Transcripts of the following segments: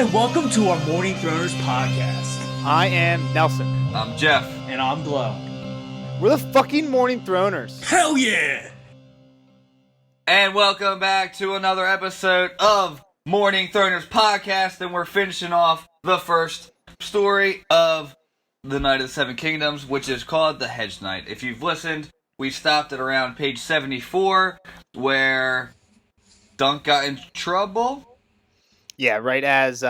and welcome to our Morning Throners podcast. I am Nelson. I'm Jeff. And I'm Glow. We're the fucking Morning Throners. Hell yeah! And welcome back to another episode of Morning Throners podcast, and we're finishing off the first story of the Night of the Seven Kingdoms, which is called the Hedge Knight. If you've listened, we stopped at around page 74, where Dunk got in trouble. Yeah, right as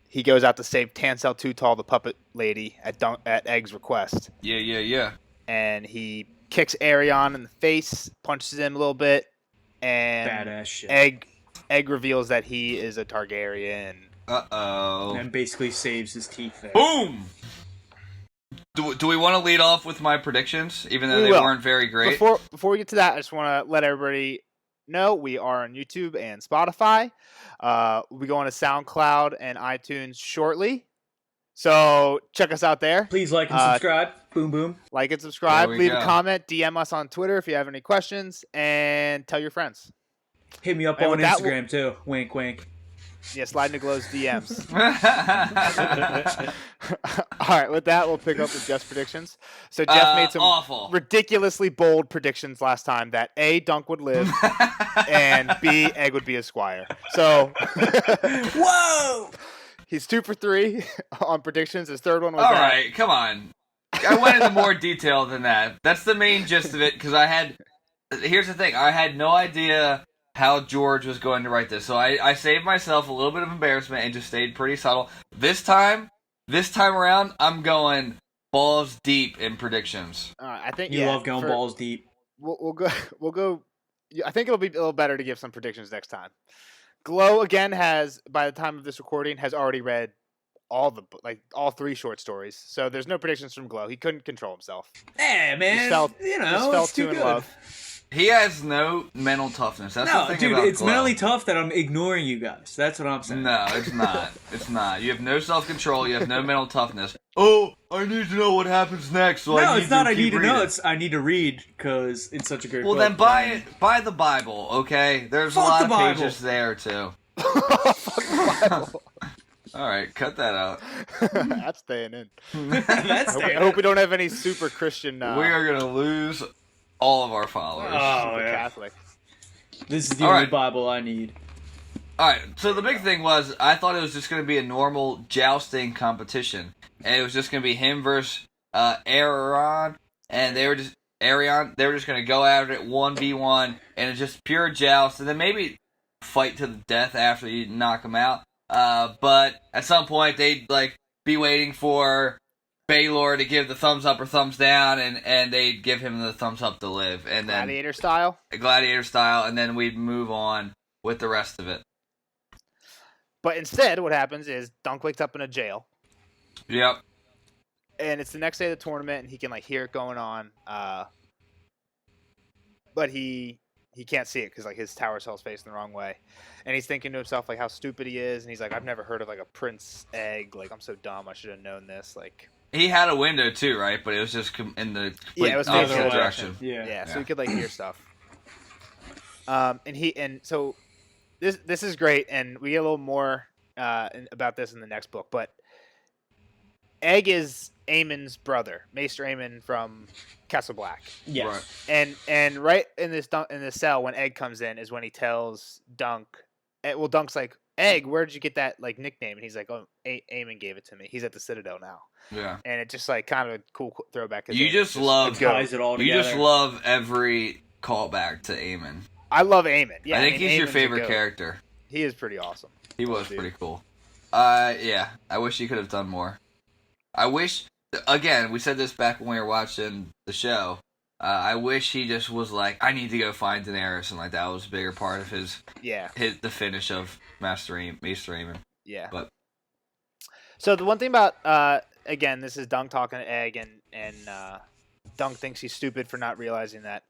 he goes out to save Tansel Too Tall, the puppet lady, at Egg's request. Yeah. And he kicks Arion in the face, punches him a little bit, and Badass shit. Egg reveals that he is a Targaryen. Uh-oh. And basically saves his teeth there. Boom! Do we want to lead off with my predictions, even though they weren't very great? Before we get to that, I just want to let everybody know we are on YouTube and Spotify. We go on to SoundCloud and iTunes shortly. So check us out there. Please like and subscribe. Boom, boom. Like and subscribe. Leave go. a comment. DM us on Twitter if you have any questions. And tell your friends. Hit me up And on with that, Instagram, too. Wink, wink. Yeah, slide into Glow's DMs. All right, with that, we'll pick up with Jeff's predictions. So Jeff made some awful. ridiculously bold predictions last time that A, Dunk would live, and B, Egg would be a squire. So Whoa! he's 2 for 3 on predictions. His third one was All right, come on. I went into more detail than that. That's the main gist of it, because here's the thing, I had no idea how George was going to write this, so I saved myself a little bit of embarrassment and just stayed pretty subtle. This time around, I'm going balls deep in predictions. I think You love going balls deep. We'll go. I think it'll be a little better to give some predictions next time. Glow again has, by the time of this recording, has already read all 3 short stories. So there's no predictions from Glow. He couldn't control himself. Hey, man. Just fell it's too too in good. love. He has no mental toughness. That's the No, thing dude, about it's Glow. mentally tough that I'm ignoring you guys. That's what I'm saying. No, it's not. It's not. You have no self-control. You have no mental toughness. Oh, I need to know what happens next. So No, it's not I keep need to know. reading. It's I need to read because it's such a great Well, book. then buy the Bible, okay? There's a Fuck lot the of Bible. pages there, too. Fuck the Bible. All right, cut that out. That's staying in. That's I hope we don't have any super Christian. We are going to lose all of our followers. Oh, super yeah. Catholic. This is the All only right. Bible I need. Alright, so the big thing was, I thought it was just going to be a normal jousting competition. And it was just going to be him versus Arion. And they were just going to go at it 1v1. And it's just pure joust. And then maybe fight to the death after you knock him out. But at some point, they'd be waiting for Baylor to give the thumbs up or thumbs down, and they'd give him the thumbs up to live. And then Gladiator style. Gladiator style, and then we'd move on with the rest of it. But instead, what happens is Dunk wakes up in a jail, Yep. and it's the next day of the tournament, and he can hear it going on, but he can't see it because his tower cell's facing the wrong way, and he's thinking to himself how stupid he is, and he's like, I've never heard of a prince egg, I'm so dumb, I should have known this, He had a window too, right? But it was just in the complete it was opposite facing the direction. Yeah. so he could hear stuff. So this is great, and we get a little more about this in the next book. But Egg is Aemon's brother, Maester Aemon from Castle Black. Yes. Right. And right in this cell when Egg comes in is when he tells Dunk. Well, Dunk's like, Egg, where did you get that nickname? And he's like, oh, Aemon gave it to me. He's at the Citadel now. Yeah. And it's just kind of a cool throwback. You just love Ties it all you together. just love every callback to Aemon. I love Aemon. Yeah, I think he's your Aemon's a favorite goat. character. He is pretty awesome. He was Dude. pretty cool. Yeah. I wish he could have done more. I wish. Again, we said this back when we were watching the show. I wish he just was I need to go find Daenerys, and that was a bigger part of the finish of Maester Aemon. Yeah. But So the one thing about again, this is Dunk talking to Egg, and Dunk thinks he's stupid for not realizing that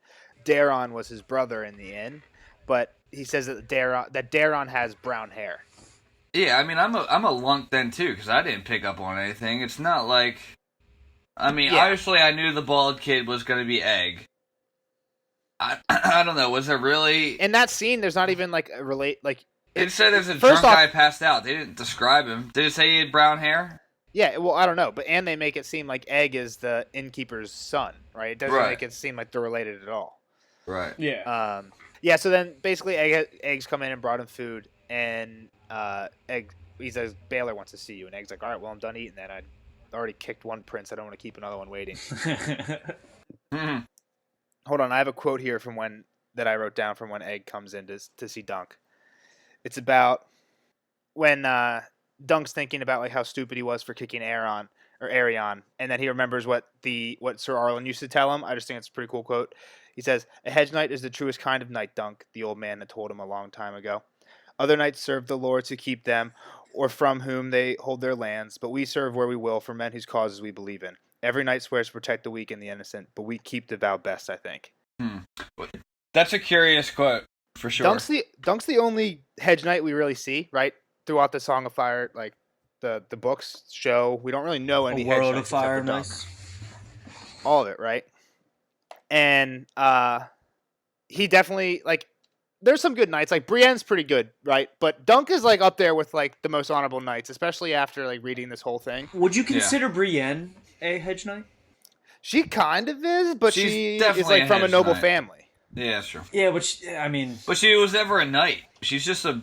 Daron was his brother in the inn, but he says that Daron has brown hair. yeah, I mean, I'm a lunk then too, because I didn't pick up on anything. It's not obviously I knew the bald kid was going to be Egg. I don't know. Was there really In that scene, there's not even It said there's a First drunk off- guy passed out. They didn't describe him. Did it say he had brown hair? Yeah, well, I don't know, but and they make it seem like Egg is the innkeeper's son, right? It doesn't Right. make it seem like they're related at all. Right. Yeah. Yeah. So then basically, Eggs come in and brought him food, and Egg he says Baylor wants to see you, and Egg's like, all right, well, I'm done eating that. I already kicked one prince. I don't want to keep another one waiting. Mhm. Hold on, I have a quote here from that I wrote down from when Egg comes in to see Dunk. It's about when Dunk's thinking about like how stupid he was for kicking Arion, and then he remembers what Sir Arlen used to tell him. I just think it's a pretty cool quote. He says, "A hedge knight is the truest kind of knight, Dunk," the old man had told him a long time ago. "Other knights serve the lords who keep them, or from whom they hold their lands, but we serve where we will for men whose causes we believe in. Every knight swears to protect the weak and the innocent, but we keep the vow best, I think." That's a curious quote for sure. Dunk's the only hedge knight we really see, right? Throughout the Song of Fire, like the books show, we don't really know any A hedge world knights of fire, except for Dunk. nice. All of it, right? And he definitely like. There's some good knights, like Brienne's pretty good, right? But Dunk is like up there with like the most honorable knights, especially after like reading this whole thing. Would you consider Brienne a hedge knight? She kind of is, but She's she is definitely like a from a hedge noble knight. family. Yeah, that's true. Yeah, which I mean, But she was never a knight. She's just a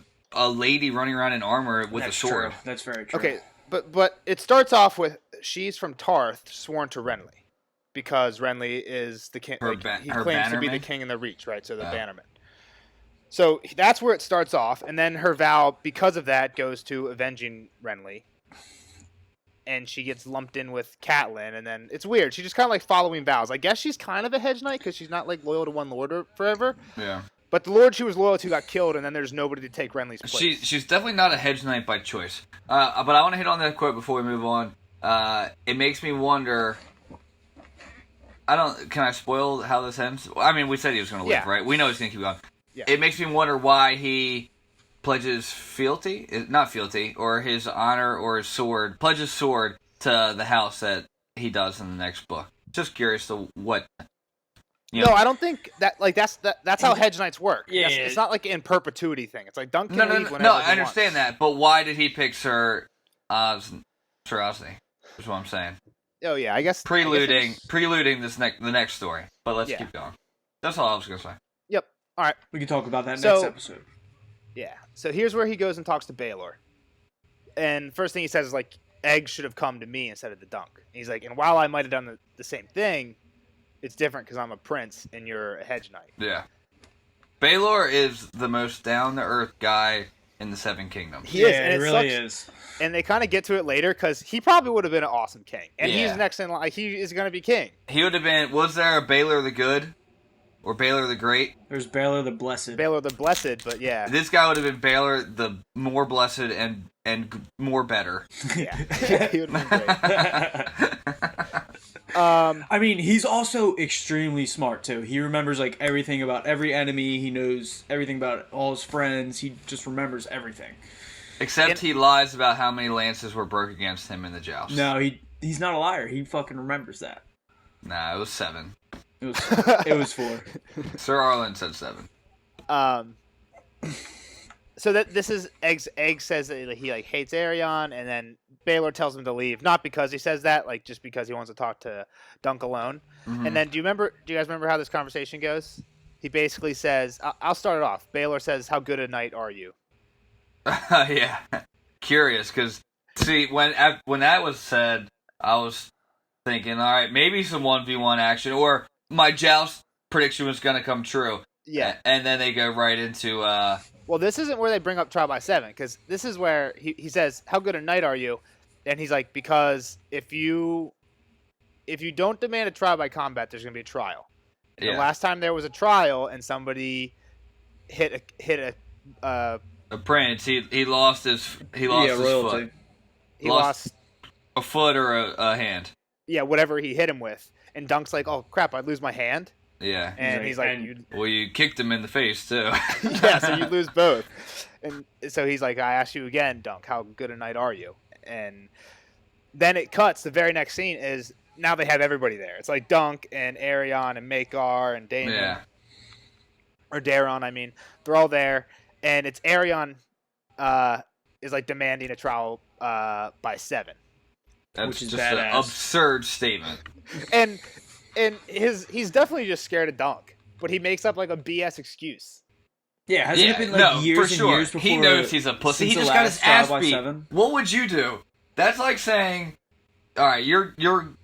lady running around in armor with a that's sword. true. That's very true. Okay, but it starts off with she's from Tarth, sworn to Renly, because Renly is the king. Her He her claims to be the bannerman? king in the Reach, right? So the Oh. bannerman. So that's where it starts off, and then her vow, because of that, goes to avenging Renly, and she gets lumped in with Catelyn, and then it's weird. She's just kind of like following vows. I guess she's kind of a hedge knight because she's not like loyal to one lord forever. Yeah. But the lord she was loyal to got killed, and then there's nobody to take Renly's place. She's definitely not a hedge knight by choice. But I want to hit on that quote before we move on. It makes me wonder. Can I spoil how this ends? I mean, we said he was going to live, Yeah. right? We know he's going to keep going. Yeah. It makes me wonder why he pledges not fealty, or his honor or his sword, pledges sword to the house that he does in the next book. Just curious to what. No, I don't think that. Like that's how hedge knights work. Yeah. It's not like an perpetuity thing. It's like Dunk can No, leave whenever no, he I understand wants. that, but why did he pick Sir Osney? Is what I'm saying. Oh yeah, I guess Preluding it's- the next story. But let's Yeah. keep going. That's all I was gonna say. Yep. All right. We can talk about that So- next episode. Yeah. So here's where he goes and talks to Baylor, and first thing he says is like, "Egg should have come to me instead of the Dunk." And he's like, "And while I might have done the same thing, it's different because I'm a prince and you're a hedge knight." Yeah. Baylor is the most down to earth guy in the Seven Kingdoms. He is, Yeah, and it it really sucks. is. And they kind of get to it later because he probably would have been an awesome king, and Yeah. he's next in line. He is going to be king. He would have been. Was there a Baylor the Good, or Baylor the Great? There's Baylor the Blessed. Baylor the Blessed, but yeah, This guy would have been Baylor the more blessed and more better. yeah, he would have been great. I mean, he's also extremely smart too. He remembers like everything about every enemy. He knows everything about all his friends. He just remembers everything. Except he lies about how many lances were broke against him in the joust. No, he's not a liar. He fucking remembers that. Nah, it was 7. It was 4. Sir Arlen said 7. So that this is Egg says that he like hates Arion, and then Baylor tells him to leave, not because he says that, like just because he wants to talk to Dunk alone. Mm-hmm. And then do you guys remember how this conversation goes? He basically says, I'll start it off. Baylor says, "How good a knight are you?" Yeah. Curious, because, see, when that was said, I was thinking, all right, maybe some 1v1 action, or my joust prediction was going to come true. Yeah. And then they go right into, Well, this isn't where they bring up trial by 7, because this is where he says, "How good a knight are you?" And he's like, "Because if you don't demand a trial by combat, there's going to be a trial." The last time there was a trial and somebody hit a a prince, he lost his royalty. foot. he Lost- lost A foot or a hand. whatever he hit him with, and Dunk's like, "Oh crap, I'd lose my hand," Yeah. and he's like, and- Well, you kicked him in the face, too. "Yeah, so you lose both," and so he's like, "I ask you again, Dunk, how good a knight are you?" And then it cuts. The very next scene is now they have everybody there. It's like Dunk and Arion and Maekar and Daemon Yeah. or Daron. I mean, they're all there, and it's Arion is like demanding a trial by 7. That's Which is just an badass. absurd statement. And he's definitely just scared of Dunk, but he makes up like a BS excuse. Yeah, hasn't it been like no, years for and sure. years before? He knows he's a pussy. since He the just got his last trial ass by beat. 7? What would you do? That's like saying, all right, you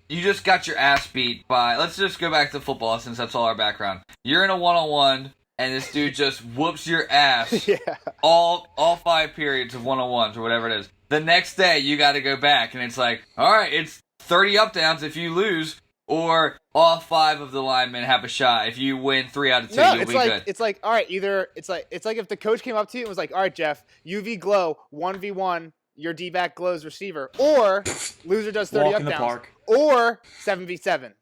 just got your ass beat by. Let's just go back to football since that's all our background. You're in a 1-on-1, and this dude just whoops your ass. Yeah. All 5 periods of 1-on-1s or whatever it is. The next day you got to go back, and it's like, all right, it's 30 up downs if you lose. Or all 5 of the linemen have a shot. If you win 3 out of 2, No, you'll it's be like good. it's like all right, either it's like if the coach came up to you and was like, all right, Jeff, UV glow 1v1, your D-back glows receiver, or loser does 30 Walk up in the downs, park. or 7v7,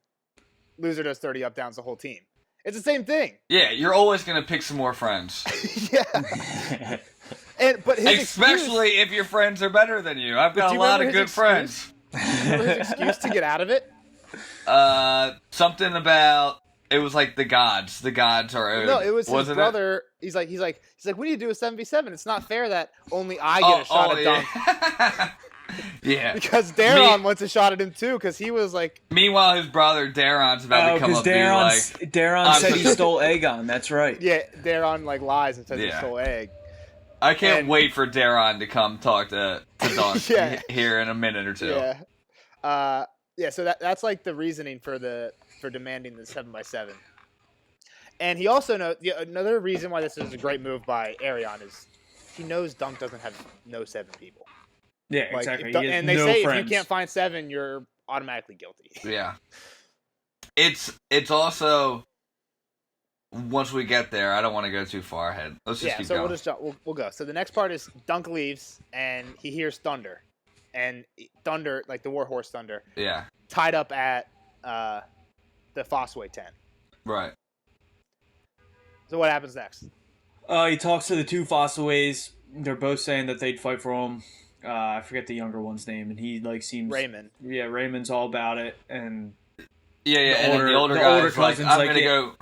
loser does 30 up downs the whole team. It's the same thing. Yeah, you're always gonna pick some more friends, Yeah, but his especially if your friends are better than you. I've got do a you lot remember of good his friends. remember his excuse to get out of it? Something about it was like the gods. The gods are owed. No, it was his Wasn't brother. He's like, we need to do a 7v7. It's not fair that only I get a shot at Dunk. yeah. Yeah. Because Daron wants a shot at him too, because he was like, Meanwhile, his brother Daron's about to come up and be like, Daron said he stole Aegon. That's right. yeah, Daron like lies and says he Yeah. stole egg. I can't and- wait for Daron to come talk to Dunk Yeah. here in a minute or 2. Yeah, yeah. So that's like the reasoning for demanding the 7x7. And he also knows another reason why this is a great move by Arion is he knows Dunk doesn't have no 7 people. Yeah, Like, exactly. if He has and they no say friends. if you can't find 7, you're automatically guilty. Yeah. It's also once we get there, I don't want to go too far ahead. Let's just Yeah, keep so going. we'll go. So the next part is Dunk leaves and he hears thunder, and thunder, like the Warhorse thunder, Yeah. tied up at the Fossway tent. Right. So what happens next? He talks to the 2 Fossilways. They're both saying that they'd fight for him. I forget the younger one's name, and he like seems Raymond. Yeah, Raymond's all about it, and Yeah, The and then older- the older the guy's older like, cousin's I'm like, gonna yeah. go.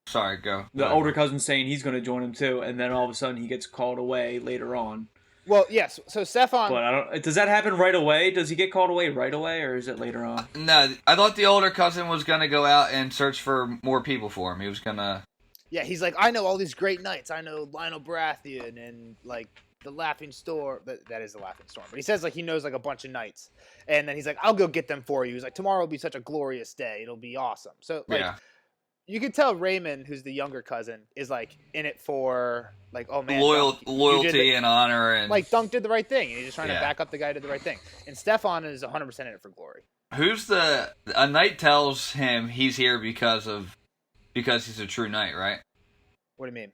Sorry, go. the Go. older cousin's saying he's going to join him too, and then all of a sudden he gets called away later on. Well, yes. So Stefan. But I don't. Does that happen right away? Does he get called away right away, or is it later on? No, I thought the older cousin was gonna go out and search for more people for him. He was gonna. Yeah, he's like, I know all these great knights. I know Lionel Baratheon and like the Laughing Storm. That is the Laughing Storm. But he says like he knows like a bunch of knights, and then he's like, I'll go get them for you. He's like, tomorrow will be such a glorious day. It'll be awesome. So like. Yeah. You could tell Raymond, who's the younger cousin, is like in it for like, oh man, Dunk, you did Loyalty and honor and like Dunk did the right thing, and he's just trying Yeah. to back up the guy who did the right thing. And Stefan is 100% in it for glory. who's a knight tells him he's here because he's a true knight, right? What do you mean?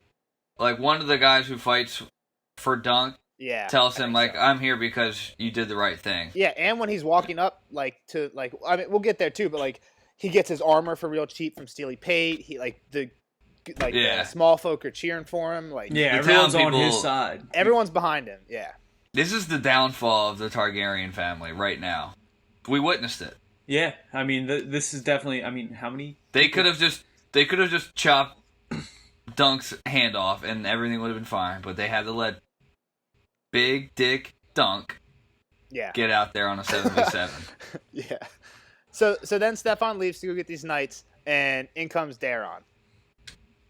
Like one of the guys who fights for Dunk Yeah, tells I him think like so. I'm here because you did the right thing. Yeah, and when he's walking up like to like, I mean, we'll get there too, but like he gets his armor for real cheap from Steely Pate. He like the Yeah. small folk are cheering for him. Like Yeah, The everyone's town on his people- side. everyone's behind him. Yeah. This is the downfall of the Targaryen family right now. We witnessed it. Yeah, I mean, this is definitely. I mean, how many? They could have just chopped Dunk's hand off and everything would have been fine, but they had to let Big Dick Dunk Yeah. get out there on a 7v7. Yeah. So then Stefan leaves to go get these knights, and in comes Daron.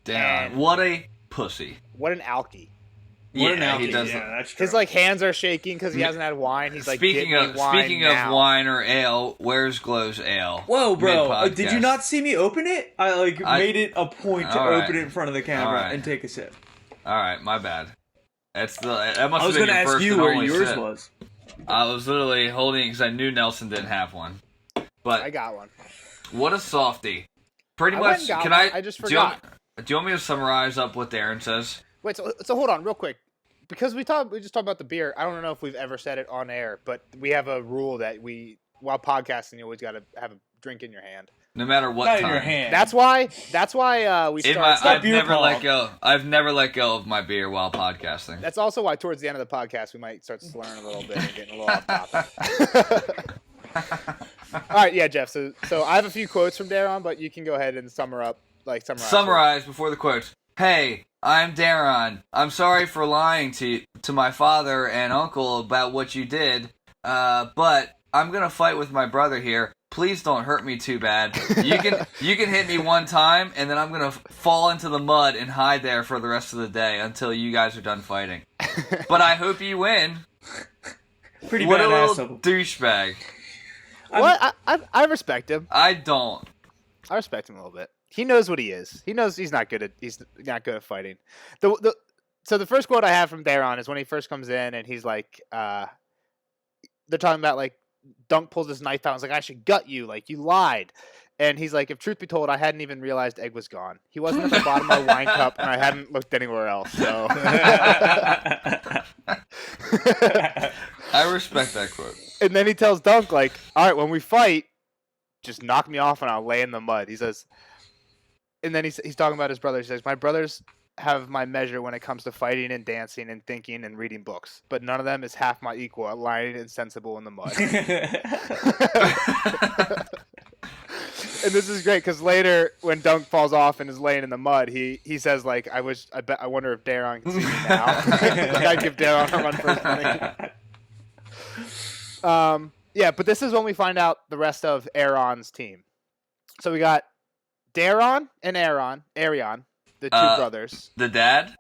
Damn, And- what a pussy. What an alky. What an Yeah, alky. he does. Yeah, that's true. His like hands are shaking because he hasn't had wine. He's like, speaking "Get me wine speaking now." of wine or ale, where's Glow's ale? Whoa, bro! Mid-podcast. Did you not see me open it? I made it a point to All right. open it in front of the camera All right. and take a sip. All right, my bad. That must I have was been going to your ask first you and where only yours sip. was. I was literally holding it because I knew Nelson didn't have one. But I got one. what a softie! Pretty I went much. and got Can one. I? I just do you want- forgot. Do you want me to summarize up what Darren says? Wait, so hold on, real quick, because we just talked about the beer. I don't know if we've ever said it on air, but we have a rule that while podcasting, you always got to have a drink in your hand. No matter what Not time. in your hand. That's why we In start. I've beer never let pong. go. I've never let go of my beer while podcasting. That's also why towards the end of the podcast we might start slurring a little bit and getting a little off topic. All right, yeah, Jeff. So I have a few quotes from Daron, but you can go ahead and summarize. Summarize before the quotes. "Hey, I'm Daron. I'm sorry for lying to my father and uncle about what you did, but I'm gonna fight with my brother here. Please don't hurt me too bad. You can hit me one time, and then I'm gonna fall into the mud and hide there for the rest of the day until you guys are done fighting. But I hope you win." Pretty What a badass little of him. douchebag. What? I respect him. I don't. I respect him a little bit. He knows what he is. He knows he's not good at fighting. So the first quote I have from Daron is when he first comes in and he's like, they're talking about like Dunk pulls his knife out and is like, I should gut you, like you lied. And he's like, if truth be told, I hadn't even realized Egg was gone. He wasn't at the bottom of my wine cup, and I hadn't looked anywhere else. So I respect that quote. And then he tells Dunk, like, all right, when we fight, just knock me off and I'll lay in the mud. He says, and then he's talking about his brothers. He says, my brothers have my measure when it comes to fighting and dancing and thinking and reading books, but none of them is half my equal at lying insensible in the mud. And this is great because later when Dunk falls off and is laying in the mud, he says like, I wonder if Daron can see me now. I'd give Daron a run for his money. Yeah, but this is when we find out the rest of Aaron's team. So we got Daron and Arion, the two brothers. The dad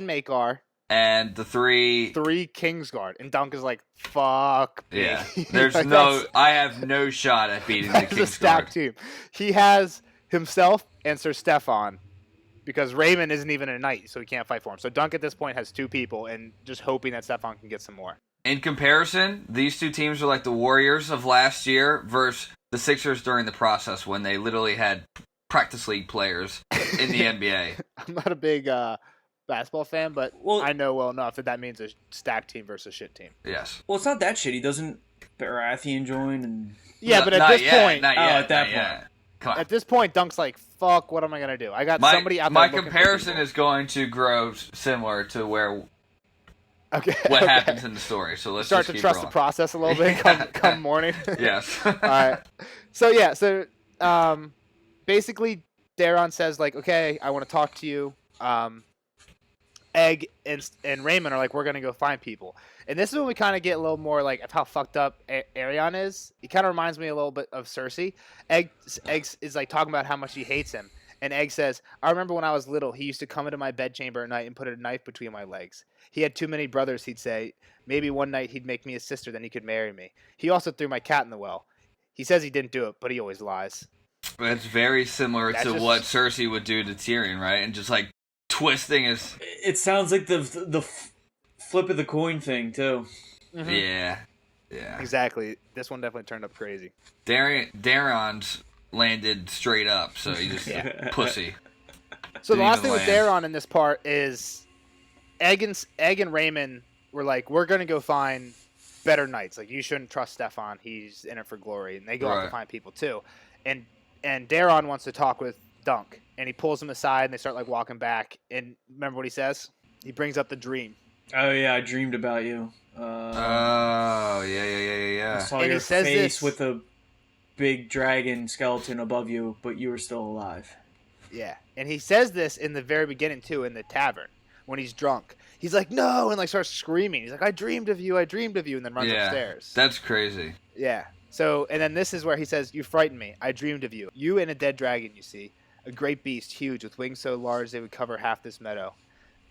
Makar, and the three Kingsguard. And Dunk is like, fuck me. Yeah. There's like, I have no shot at beating the That's a Kingsguard. stacked team. He has himself and Sir Stefan because Raymond isn't even a knight, so he can't fight for him. So Dunk at this point has two people and just hoping that Stefan can get some more. In comparison, these two teams are like the Warriors of last year versus the Sixers during the process when they literally had practice league players in the NBA. I'm not a big basketball fan, but I know well enough that means a stacked team versus a shit team. Yes. Well, it's not that shitty. Doesn't Baratheon join? And yeah, but at this point, at that point, come on. At this point, Dunk's like, "Fuck, what am I gonna do? I got somebody out there." My comparison is going to grow similar to where. What happens in the story? So let's start just to trust the process a little bit. Come morning. Yes. All right. So basically, Daron says like, "Okay, I want to talk to you." Egg and Raymond are like, we're gonna go find people, and this is when we kind of get a little more like of how fucked up Arion is. He kind of reminds me a little bit of Cersei. Egg is like talking about how much he hates him, and Egg says, I remember when I was little, he used to come into my bedchamber at night and put a knife between my legs. He had too many brothers, he'd say. Maybe one night he'd make me his sister, then he could marry me. He also threw my cat in the well. He says he didn't do it, but he always lies. It's very similar to what Cersei would do to Tyrion, right? And just like twisting his. It sounds like the flip of the coin thing too. Mm-hmm. Yeah. Exactly. This one definitely turned up crazy. Daron's landed straight up, so he just pussy. So the last thing with Daron in this part is Egg and Raymond were like, we're gonna go find better knights. Like, you shouldn't trust Stefan. He's in it for glory, and they go out to find people too. And Daron wants to talk with Dunk, and he pulls him aside, and they start like walking back. And remember what he says? He brings up the dream. Oh yeah, I dreamed about you. Yeah. I saw and your he says face this, with a big dragon skeleton above you, but you were still alive. Yeah, and he says this in the very beginning too, in the tavern when he's drunk. He's like, no, and like starts screaming. He's like, I dreamed of you, and then runs upstairs. That's crazy. Yeah. So, and then this is where he says, you frightened me. I dreamed of you. You and a dead dragon, you see. A great beast, huge, with wings so large they would cover half this meadow.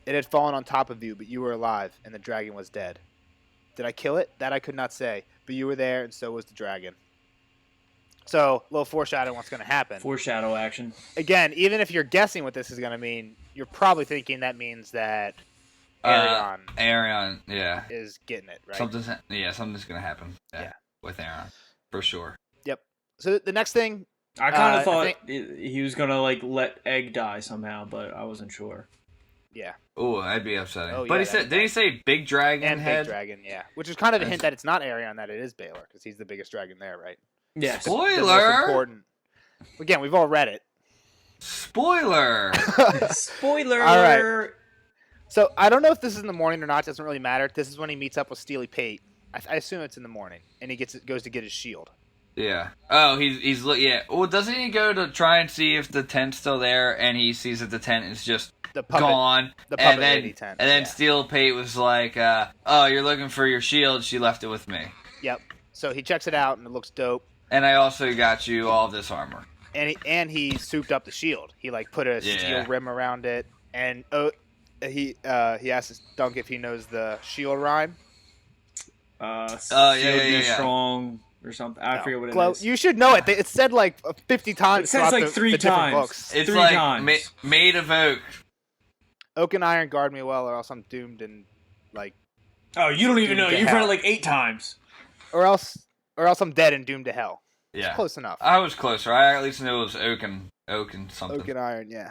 It had fallen on top of you, but you were alive, and the dragon was dead. Did I kill it? That I could not say. But you were there, and so was the dragon. So, a little foreshadowing what's going to happen. Foreshadow action. Again, even if you're guessing what this is going to mean, you're probably thinking that means that Arion, is getting it, right? Something's going to happen. Yeah, with Arion, for sure. Yep. So the next thing, I kind of thought he was going to like let Egg die somehow, but I wasn't sure. Yeah. Oh, that'd be upsetting. But did he say big dragon and head? Big dragon, yeah. Which is kind of a hint that it's not Arion, that it is Baelor, because he's the biggest dragon there, right? Yeah. Spoiler. The most important. Again, we've all read it. Spoiler. Spoiler. All right. So I don't know if this is in the morning or not. It doesn't really matter. This is when he meets up with Steely Pate. I assume it's in the morning, and he goes to get his shield. Yeah. Oh, he's yeah. Well, doesn't he go to try and see if the tent's still there, and he sees that the tent is just the puppet, gone. the puppet and then lady tent. and then yeah. Steel Pate was like, "Oh, you're looking for your shield. She left it with me, Yep. So he checks it out and it looks dope. and I also got you all this armor." And he souped up the shield. He like put a steel rim around it, and he asks Dunk if he knows the shield rhyme. Yeah. Strong or something. I forget what it is. You should know it. It's said like 50 times. It says like three times. Books. It's three like times. made of oak. Oak and iron guard me well, or else I'm doomed and like. Oh, you don't even know. Doomed to You've read it hell. like 8 times. Or else I'm dead and doomed to hell. Yeah, It's close enough. I was closer. I at least knew it was oak and something. Oak and iron, yeah.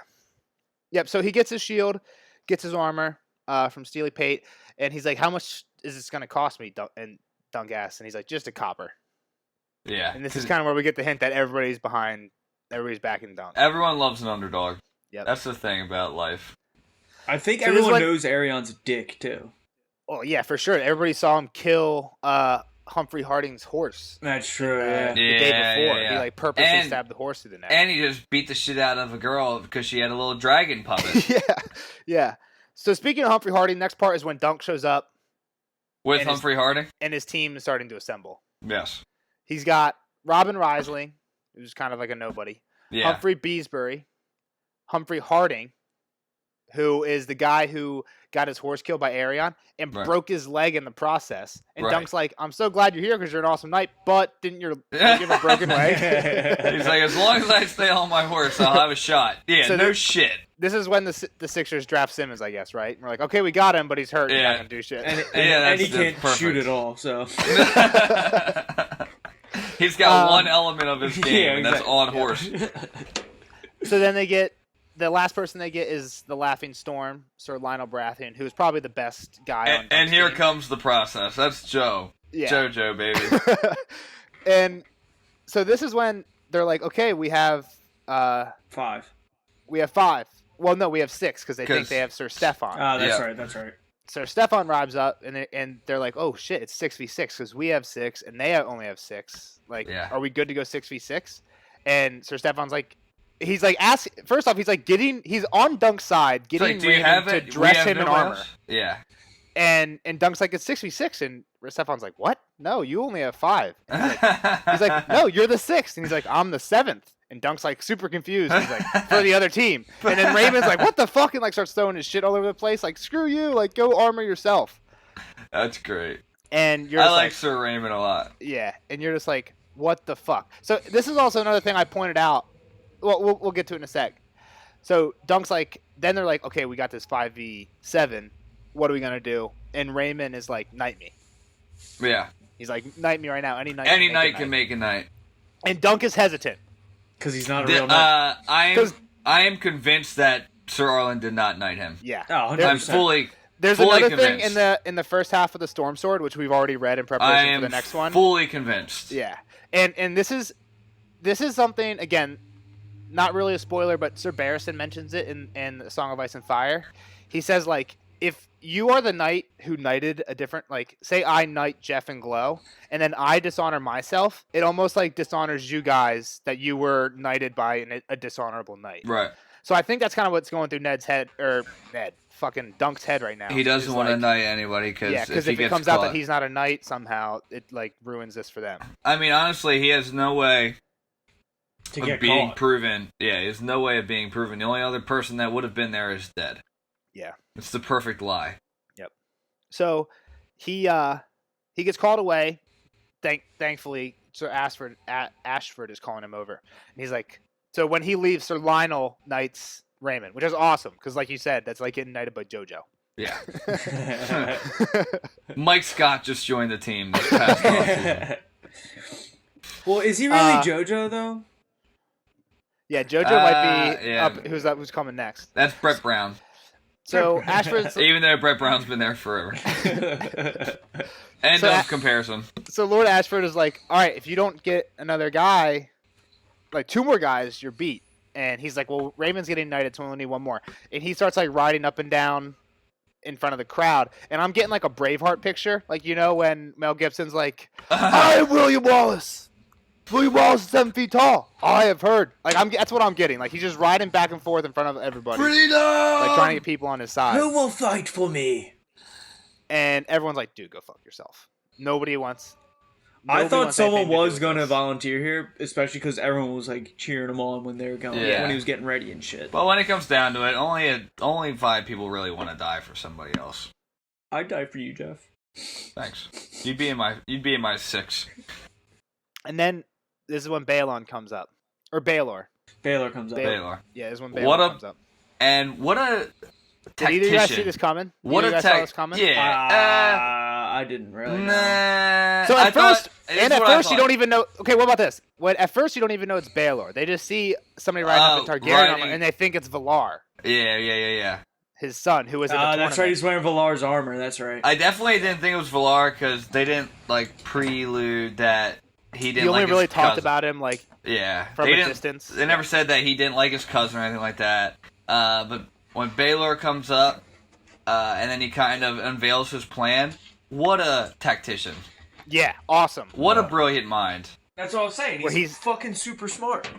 Yep. So he gets his shield, gets his armor from Steely Pate, and he's like, "How much is this going to cost me?" And Dunk asks, and he's like, "Just a copper." Yeah, And this is kind of where we get the hint that everybody's backing Dunk. everyone loves an underdog. Yep. That's the thing about life. I think So this everyone one- knows Arion's a dick too. Oh yeah, for sure. Everybody saw him kill Humphrey Harding's horse. That's true. The Yeah. day before. Yeah. He like purposely And- stabbed the horse through the neck. And he just beat the shit out of a girl because she had a little dragon puppet yeah. So speaking of Humphrey Harding, next part is when Dunk shows up with And his- Humphrey Harding. and his team is starting to assemble. Yes. He's got Robin Risling, who's kind of like a nobody. Yeah. Humphrey Beesbury, Humphrey Harding, who is the guy who got his horse killed by Arion and Right. broke his leg in the process. And Right. Dunk's like, "I'm so glad you're here because you're an awesome knight, but didn't you have a broken leg?" He's like, as long as I stay on my horse, I'll have a shot. Yeah, So no there- shit. This is when the Sixers draft Simmons, I guess, right? And we're like, okay, we got him, but he's hurt. He's Yeah. not gonna do shit. And Yeah, he that's can't perfect. shoot at all. So He's got Um, one element of his game, yeah, and that's exactly. on horse. So then they get the last person they get is the Laughing Storm, Sir Lionel Baratheon, who's probably the best guy on And Dunk's here team. comes the process. That's Joe. Yeah. JoJo, baby. And so this is when they're like, okay, we have 5. 5. Well, no, we have 6 because they think 'Cause- they have Sir Stefan. That's Yeah. right. That's right. Sir Stefan rides up, and they're like, oh shit, it's 6v6 because we have 6 and they only have 6. Like, Yeah. are we good to go 6v6? And Sir Stefan's like, he's like, first off, he's like he's on Dunk's side, It's getting like, do you Raymond have to it? We dress have him in no one armor. else? Yeah. And Dunk's like, it's 6v6, and Stefan's like, what? No, you only have 5. And he's like, no, you're the 6th, and he's like, I'm the 7th. And Dunk's like super confused. He's like, for the other team. And then Raymond's like, what the fuck? And like starts throwing his shit all over the place. Like, screw you. Like, go armor yourself. That's great. And you're I just like Sir Raymond a lot. yeah. And you're just like, what the fuck? So this is also another thing I pointed out. Well, we'll get to it in a sec. So Dunk's like, then they're like, okay, we got this 5v7. What are we going to do? And Raymond is like, knight me. Yeah. He's like, knight me right now. Any knight Any can make night a can make a night. And Dunk is hesitant. Because he's not a real knight. I am convinced that Sir Arlen did not knight him. Yeah. Oh, 100%. I'm fully There's fully another convinced. thing in the first half of the Storm Sword, which we've already read in I preparation am for the next one. fully convinced. Yeah, and this is something again, not really a spoiler, but Sir Barristan mentions it in the Song of Ice and Fire. He says like, if you are the knight who knighted a different, like, say I knight Jeff and Glow, and then I dishonor myself, it almost like dishonors you guys that you were knighted by a dishonorable knight. Right. So I think that's kind of what's going through fucking Dunk's head right now. He doesn't is want to like, knight anybody yeah, because because he if it gets comes caught. out that he's not a knight somehow, it like ruins this for them. I mean, honestly, he has no way to of get being caught. proven. Yeah, he has no way of being proven. The only other person that would have been there is dead. Yeah. It's the perfect lie. So he gets called away. Thankfully, Sir Ashford is calling him over, and he's like, so when he leaves, Sir Lionel knights Raymond, which is awesome because, like you said, that's like getting knighted by JoJo. Yeah. Mike Scott just joined the team this past offseason. Well, is he really JoJo though? Yeah, JoJo might be yeah. up. Who's coming next? That's Brett Brown. So Ashford's Even though Brett Brown's been there forever. End So of comparison. so Lord Ashford is like, all right, if you don't get another guy, like 2 more guys, you're beat. And he's like, well, Raymond's getting knighted, so we only need 1 more. And he starts like riding up and down in front of the crowd, and I'm getting like a Braveheart picture, like, you know, when Mel Gibson's like, "I'm William Wallace, 3 walls 7 feet tall. I have heard. Like that's what I'm getting. Like he's just riding back and forth in front of everybody, Freedom! like trying to get people on his side. Who will fight for me? And everyone's like, dude, go fuck yourself. Nobody wants. I thought wants someone anything to do was with going to this. volunteer here, especially because everyone was like cheering him on when they were going, Yeah. when he was getting ready and shit. But when it comes down to it, only 5 people really want to die for somebody else. I'd die for you, Jeff. Thanks. You'd be in my 6. And then this is when Balon comes up, or Baylor. Baylor comes up. Baylor. Yeah, this is when Baylor comes up. And what a Did either of you guys see this coming? What Either a of you guys saw this coming? Yeah. I didn't really know. Nah. So at first you I don't even know. Okay, what about this? At first you don't even know it's Baylor. They just see somebody riding up in Targaryen armor, and they think it's Valar, Yeah. his son, who was in the tournament. That's right. He's wearing Valar's armor. That's right. I definitely didn't think it was Valar because they didn't like prelude that he didn't. He only like really his talked cousin. about him like from a distance. They never said that he didn't like his cousin or anything like that. But when Baylor comes up, and then he kind of unveils his plan. What a tactician! Yeah, awesome. What a brilliant mind! That's what I was saying. He's fucking super smart.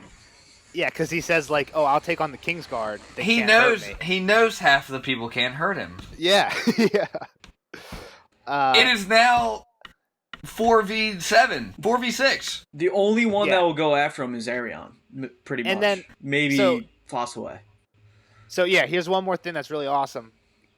Yeah, because he says like, "Oh, I'll take on the Kingsguard." They He can't hurt knows. me. He knows half of the people can't hurt him. Yeah, yeah. It is now 4v7, 4v6. The only one Yeah. that will go after him is Arion, pretty much. And then- maybe Fossaway. So yeah, here's one more thing that's really awesome.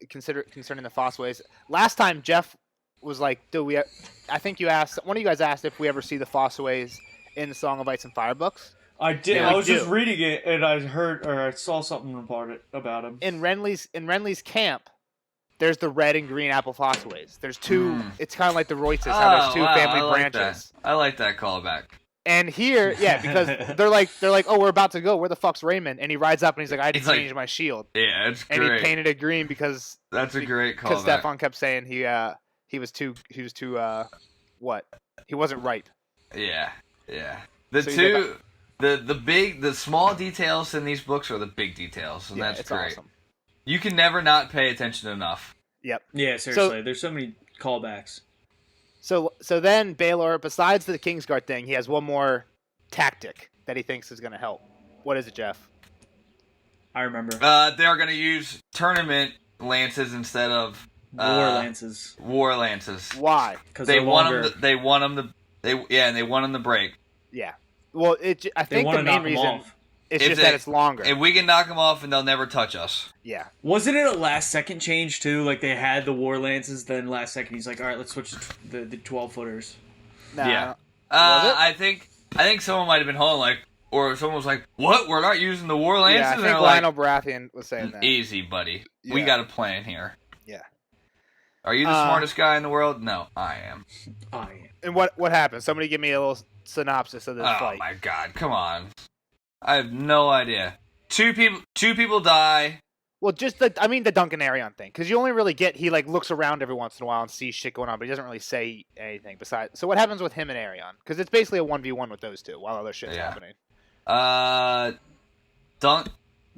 Concerning the Fossways. Last time Jeff was like, I think you asked, one of you guys asked if we ever see the Fossways in the Song of Ice and Fire books. I did. Yeah, I we was just do. reading it, and I heard or I saw something about him. In Renly's camp, there's the red and green apple Fossways. There's two. It's kind of like the Royces, how there's two family I like branches. That. I like that callback. And here, yeah, because they're like, oh, we're about to go. Where the fuck's Raymond? And he rides up and he's like, I had to He's like, change my shield. Yeah, it's And great. he painted it green because That's a great because callback. Stefan kept saying he was too what? He wasn't right. Yeah. So The small details in these books are the big details, and Yeah, that's it's great. awesome. You can never not pay attention enough. Yep. Yeah, seriously. There's so many callbacks. So then Baylor, besides the Kingsguard thing, he has one more tactic that he thinks is going to help. What is it, Jeff? I remember. They're going to use tournament lances instead of War lances. War lances. Why? Because They they're want longer. them. They want them to. And they want them to break. Yeah. Well, I They think want the to main knock them reason off. is If just they- that it's longer. If we can knock them off, and they'll never touch us. Yeah. Wasn't it a last second change too? Like they had the war lances, then last second he's like, all right, let's switch to the 12 footers. Nah, Yeah. Was it? I think someone might have been holding like, or someone was like, "What? We're not using the war lances?" Yeah, I And think they're Lionel Baratheon was saying that. Easy, buddy. We Yeah. got a plan here. Yeah. Are you the smartest guy in the world? No, I am. And what happened? Somebody give me a little synopsis of this Oh fight. my god, come on. I have no idea. Two people die. Well, just the Duncan Arion thing, because you only really get he like looks around every once in a while and sees shit going on, but he doesn't really say anything besides. So what happens with him and Arion? Because it's basically a 1v1 with those two while other shit's Yeah. happening.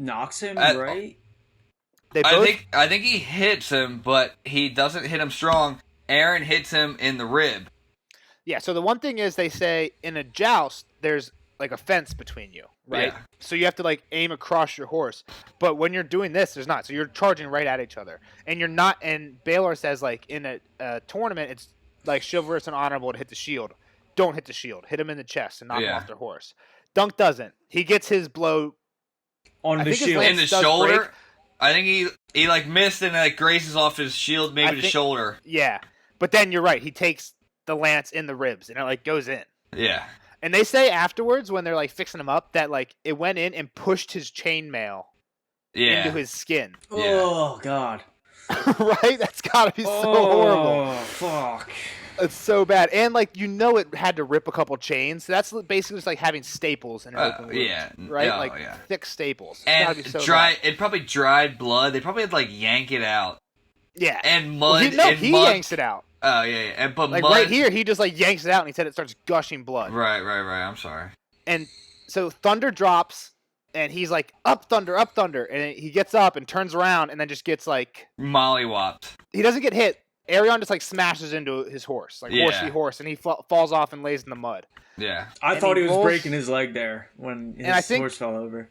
Knocks him, I- right? They both. I think he hits him, but he doesn't hit him strong. Aaron hits him in the rib. Yeah. So the one thing is they say in a joust there's like a fence between you, right? Yeah. So you have to like aim across your horse. But when you're doing this, there's not. So you're charging right at each other, and you're not. And Baylor says like in a tournament, it's like chivalrous and honorable to hit the shield. Don't hit the shield. Hit him in the chest and knock him off their horse. Dunk doesn't. He gets his blow On I the think his shield. lance In the does shoulder. break. I think he like missed and like graces off his shield, maybe I the think- shoulder. Yeah, but then you're right. He takes the lance in the ribs, and it like goes in. Yeah. And they say afterwards, when they're like fixing him up, that like it went in and pushed his chainmail Yeah. into his skin. Yeah. Oh, God. Right? That's gotta be so horrible. Oh, fuck. It's so bad, and like it had to rip a couple chains. That's basically just like having staples in an open wound, yeah. right? Oh, like yeah. thick staples. It's gotta And be so dry. bad. It probably dried blood. They probably had to like yank it out. Yeah, And Well, mud. he mud. yanks it out. Oh yeah. And but Like mud. right here, he just like yanks it out, and he said it starts gushing blood. Right. I'm sorry. And so Thunder drops, and he's like, up, Thunder, and he gets up and turns around, and then just gets like, Mollywopped. he doesn't get hit, Arion just like smashes into his horse, like horsey horse, and he falls off and lays in the mud. Yeah. I thought he was breaking his leg there when his horse fell over.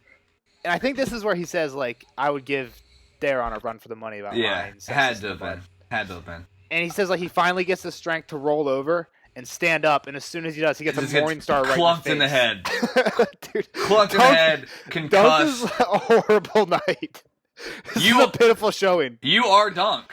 And I think this is where he says, like, I would give Daron a run for the money about mine. Had to have been. And he says, like, he finally gets the strength to roll over and stand up, and as soon as he does, he gets a Morning Star right clumped in the head. Dude, Clumped in the head, concussed. Dunk is a horrible night. This is a pitiful showing. You are Dunk.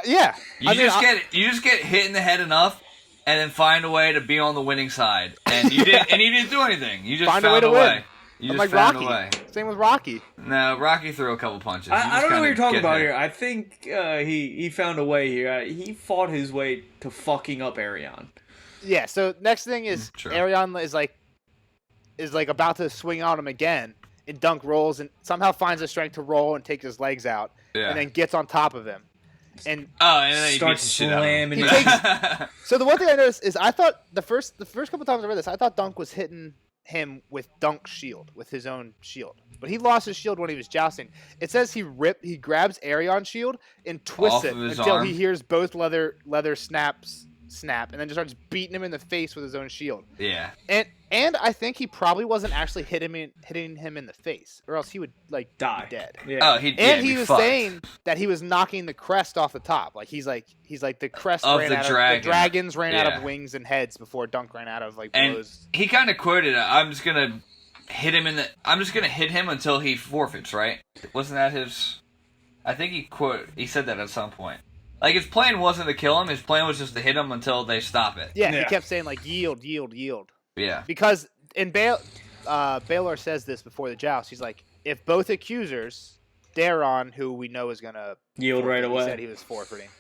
Yeah. You just get hit in the head enough, and then find a way to be on the winning side. And you didn't do anything. You just found a way to win. You just found a way. Same with Rocky. No, Rocky threw a couple punches. I don't know what you're talking about here. I think he found a way here. He fought his way to fucking up Arion. Yeah. So next thing is Arion is like about to swing on him again, and Dunk rolls and somehow finds the strength to roll and take his legs out, and then gets on top of him. And then he starts slamming. So the one thing I noticed is I thought the first couple times I read this, I thought Dunk was hitting him with Dunk's shield, with his own shield, but he lost his shield when he was jousting. It says he grabs Arion's shield and twists it until he hears both leather snap, and then just starts beating him in the face with his own shield. Yeah. And I think he probably wasn't actually hitting him in the face, or else he would like die dead. Yeah. Oh, he was saying that he was knocking the crest off the top. Like he's like the crest of ran the out dragon. of the dragons ran out of wings and heads before Dunk ran out of like blows. He kind of quoted it. I'm just gonna hit him until he forfeits. Right? Wasn't that his? I think he said that at some point. Like, his plan wasn't to kill him. His plan was just to hit him until they stop it. Yeah, he kept saying, like, yield, yield, yield. Yeah. Because Baylor says this before the joust. He's like, if both accusers, Daron, who we know is going to yield right away. He said he was forfeiting,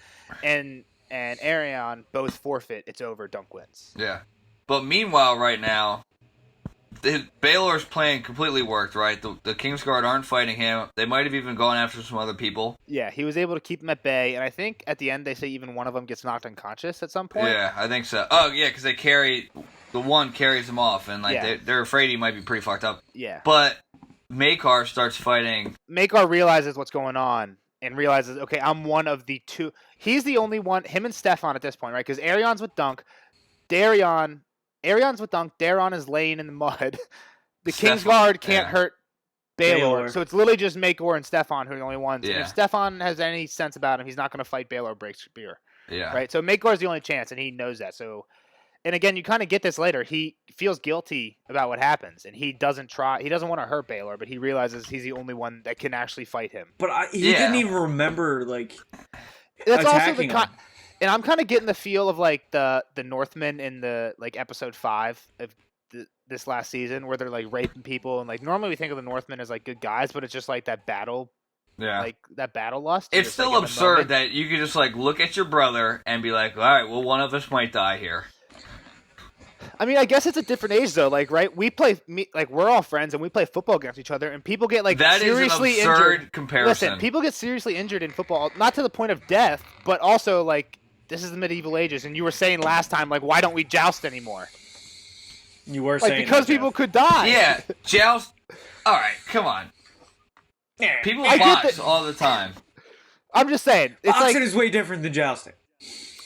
and Arion both forfeit, it's over, Dunk wins. Yeah. But meanwhile, right now, Baylor's plan completely worked, right? The Kingsguard aren't fighting him. They might have even gone after some other people. Yeah, he was able to keep them at bay, and I think at the end they say even one of them gets knocked unconscious at some point. Yeah, I think so. Oh, yeah, because the one carries him off, and like they're afraid he might be pretty fucked up. Yeah. But Makar starts fighting. Makar realizes what's going on and realizes, okay, I'm one of the two. He's the only one, him and Stefan at this point, right? Because Arion's with Dunk. Arion's with Dunk. Daron is laying in the mud. The Kingsguard can't hurt Baylor. So it's literally just Makor and Stefan who are the only ones. Yeah. And if Stefan has any sense about him, he's not going to fight Baylor or break spear. Yeah. Right? So Makor's the only chance, and he knows that. So, and again, you kind of get this later. He feels guilty about what happens, and he doesn't want to hurt Baylor, but he realizes he's the only one that can actually fight him. But he didn't even remember, like, that's attacking also him. And I'm kind of getting the feel of like the Northmen in the like episode 5 of this last season, where they're like raping people, and like normally we think of the Northmen as like good guys, but it's just like that battle, like that battle lust. It's still like, absurd that you could just like look at your brother and be like, all right, well, one of us might die here. I mean, I guess it's a different age though. Like, right? We're all friends and we play football against each other, and people get like seriously is an absurd injured. Comparison. Listen, people get seriously injured in football, not to the point of death, but also like. This is the medieval ages, and you were saying last time, like, why don't we joust anymore? You were like, saying because people could die. Yeah, joust. All right, come on. People box all the time. I'm just saying. It's Boxing is way different than jousting.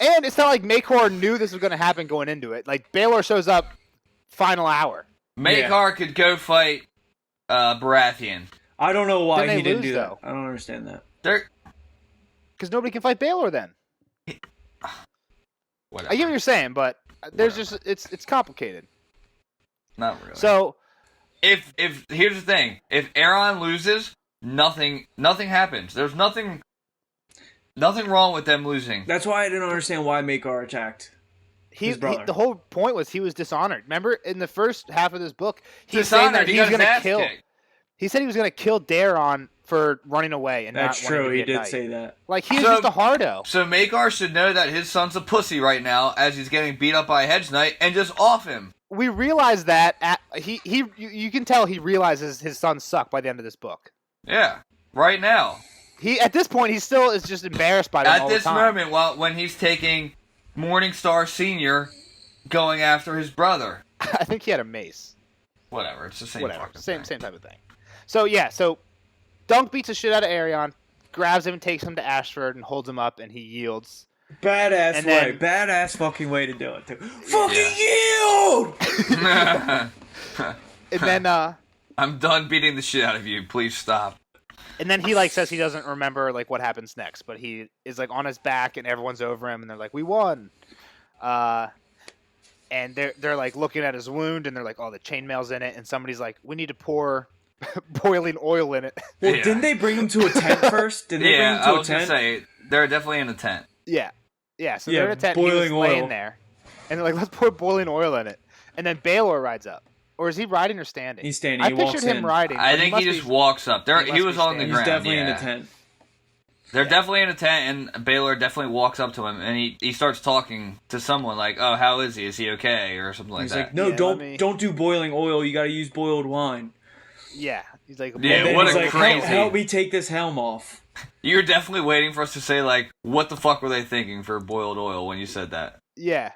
And it's not like Makor knew this was going to happen going into it. Like, Baylor shows up final hour. Makar could go fight Baratheon. I don't know why he didn't do that. I don't understand that. Because nobody can fight Baylor then. Whatever. I get what you're saying, but there's just it's complicated. Not really. So, if here's the thing, if Aaron loses, nothing happens. There's nothing wrong with them losing. That's why I didn't understand why Makar attacked his brother. The whole point was he was dishonored. Remember, in the first half of this book, he's saying that he's going to kill. He said he was going to kill Daron for running away, and that's not true. He did say that. Like he's just a hardo. So Makar should know that his son's a pussy right now, as he's getting beat up by Hedge Knight, and just off him. We realize that you can tell he realizes his sons suck by the end of this book. Yeah, right now. At this point he still is just embarrassed by them all the time. At this moment, when he's taking Morningstar Senior, going after his brother. I think he had a mace. Whatever, it's the same fucking thing. Same type of thing. So Dunk beats the shit out of Arion, grabs him and takes him to Ashford and holds him up, and he yields. Badass And way. then- Badass fucking way to do it, too. Fucking yield! And then I'm done beating the shit out of you. Please stop. and then he like says he doesn't remember like what happens next, but he is like on his back and everyone's over him and they're like, "We won." And they're like looking at his wound and they're like, "Oh, the chainmail's in it." And somebody's like, "We need to pour boiling oil in it." Well, Yeah. didn't they bring him to a tent first? Did they bring Yeah, him I to a was gonna tent? say they're definitely in a tent. Yeah. So Yeah, they're in a tent. He was boiling oil. laying there, and they're like, "Let's pour boiling oil in it." And then Baylor rides up, or is he riding or standing? He's standing. I He pictured walks him in. riding. I but think must he just be- walks up. There, he he must was be on the standing. He's ground. definitely in yeah. a tent. They're Yeah. definitely in a tent, and Baylor definitely walks up to him, and he starts talking to someone like, "Oh, how is he? Is he okay?" or something like He's that. like, no, Yeah, don't do boiling oil. You got to use boiled wine. Yeah, he's like, Yeah, And then what he's a like, crazy- help me take this helm off. You're definitely waiting for us to say like, "What the fuck were they thinking for boiled oil?" when you said that. yeah.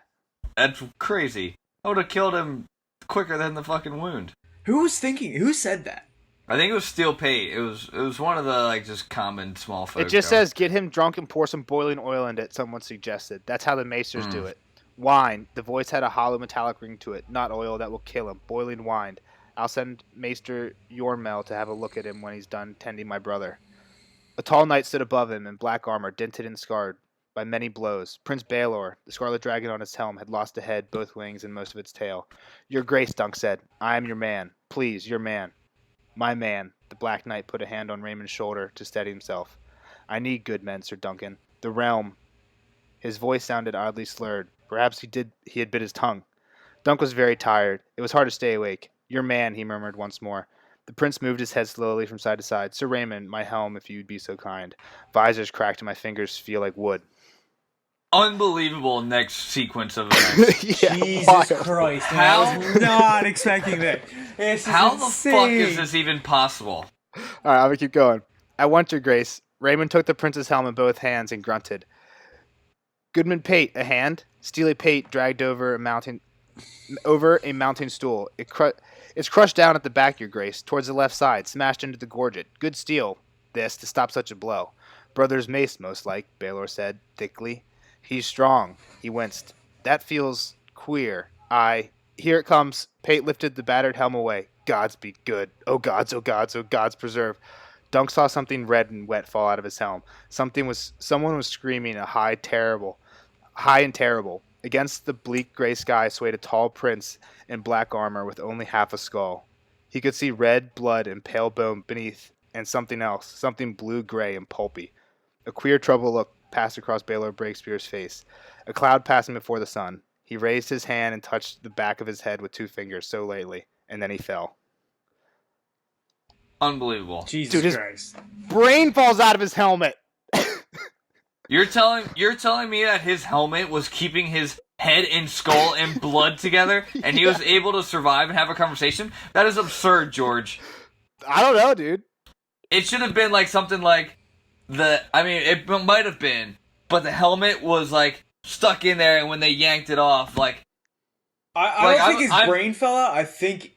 That's crazy. I would have killed him quicker than the fucking wound. Who said that? I think it was Steel Pate. It was one of the like just common small folk. It just going. says, "Get him drunk and pour some boiling oil in it." Someone suggested. That's how the Maesters Hmm. do it. Wine. The voice had a hollow metallic ring to it. Not oil that will kill him. Boiling wine. I'll send Maester Yormel to have a look at him when he's done tending my brother. A tall knight stood above him in black armor, dented and scarred by many blows. Prince Baelor, the scarlet dragon on his helm, had lost a head, both wings, and most of its tail. "Your Grace," Dunk said, "I am your man. Please, your man." "My man." The Black Knight put a hand on Raymond's shoulder to steady himself. "I need good men, Sir Duncan. The realm." His voice sounded oddly slurred. Perhaps he had bit his tongue. Dunk was very tired. It was hard to stay awake. "Your man," he murmured once more. The prince moved his head slowly from side to side. "Sir Raymond, my helm, if you'd be so kind. Visors cracked and my fingers feel like wood." Unbelievable next sequence of events. Yeah, Jesus wild. Christ! man, How- I was not expecting that. It's How the fuck insane. is this even possible? All right, I'm gonna keep going. "I want your grace." Raymond took the prince's helm in both hands and grunted. "Goodman Pate, a hand." Steely Pate dragged over a mounting stool. It's crushed down at the back, your grace, towards the left side, smashed into the gorget. "Good steel, this, to stop such a blow." "Brother's mace, most like," Baylor said, thickly. "He's strong." He winced. "That feels queer. Here it comes." Pate lifted the battered helm away. "Gods be good. Oh gods, oh gods, oh gods preserve." Dunk saw something red and wet fall out of his helm. Someone was screaming high and terrible. Against the bleak gray sky swayed a tall prince in black armor with only half a skull. He could see red blood and pale bone beneath, and something else, something blue-gray and pulpy. A queer troubled look passed across Baylor Breakspeare's face. A cloud passing before the sun. He raised his hand and touched the back of his head with 2 fingers so lightly, and then he fell. Unbelievable. Jesus Dude, his- Christ! Brain falls out of his helmet. You're telling me that his helmet was keeping his head and skull and blood together, and he was able to survive and have a conversation? That is absurd, George. I don't know, dude. It should have been like something like it might have been, but the helmet was like stuck in there, and when they yanked it off, like I Like, don't think I'm- his brain fell out. I think